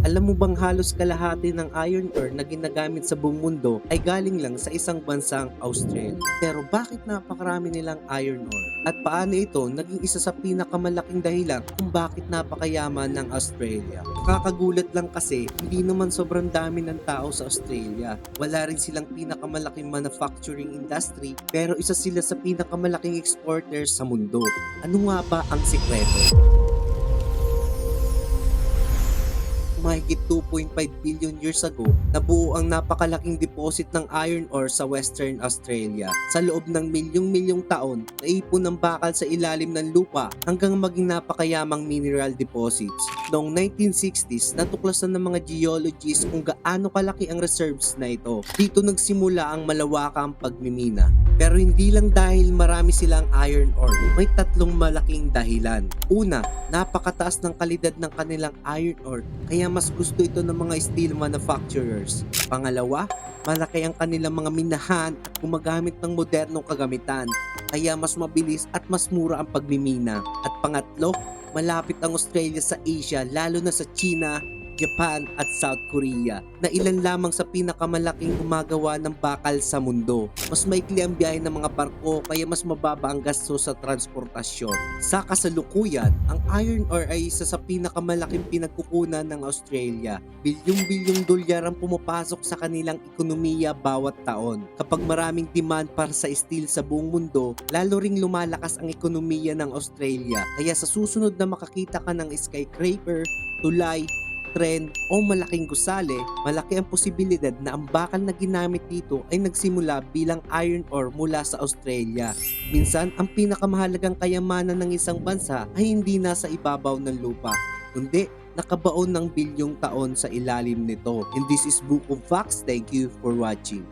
Alam mo bang halos kalahati ng iron ore na ginagamit sa buong mundo ay galing lang sa isang bansang Australia? Pero bakit napakarami nilang iron ore? At paano ito naging isa sa pinakamalaking dahilan kung bakit napakayaman ng Australia? Kakagulat lang kasi hindi naman sobrang dami ng tao sa Australia. Wala rin silang pinakamalaking manufacturing industry pero isa sila sa pinakamalaking exporters sa mundo. Ano nga ba ang sikreto? Mahigit 2.5 billion years ago, nabuo ang napakalaking deposit ng iron ore sa Western Australia. Sa loob ng milyong-milyong taon, naipon ng bakal sa ilalim ng lupa hanggang maging napakayamang mineral deposits. Noong 1960s, natuklasan ng mga geologists kung gaano kalaki ang reserves na ito. Dito nagsimula ang malawakang pagmimina. Pero hindi lang dahil marami silang iron ore, may tatlong malaking dahilan. Una, napakataas ng kalidad ng kanilang iron ore kaya mas gusto ito ng mga steel manufacturers. Pangalawa, malaki ang kanilang mga minahan at gumagamit ng modernong kagamitan kaya mas mabilis at mas mura ang pagmimina. At pangatlo, malapit ang Australia sa Asia lalo na sa China, Japan at South Korea na ilan lamang sa pinakamalaking gumagawa ng bakal sa mundo. Mas maikli ang biyahe ng mga barko kaya mas mababa ang gasto sa transportasyon. Sa kasalukuyan, ang iron ore ay isa sa pinakamalaking pinagkukunan ng Australia. Bilyong-bilyong dolyar ang pumapasok sa kanilang ekonomiya bawat taon. Kapag maraming demand para sa steel sa buong mundo, lalo ring lumalakas ang ekonomiya ng Australia. Kaya sa susunod na makakita ka ng skyscraper, tulay, tren o malaking gusali, malaki ang posibilidad na ang bakal na ginamit dito ay nagsimula bilang iron ore mula sa Australia. Minsan, ang pinakamahalagang kayamanan ng isang bansa ay hindi nasa ibabaw ng lupa, kundi nakabaon ng bilyong taon sa ilalim nito. And this is Book of Facts. Thank you for watching.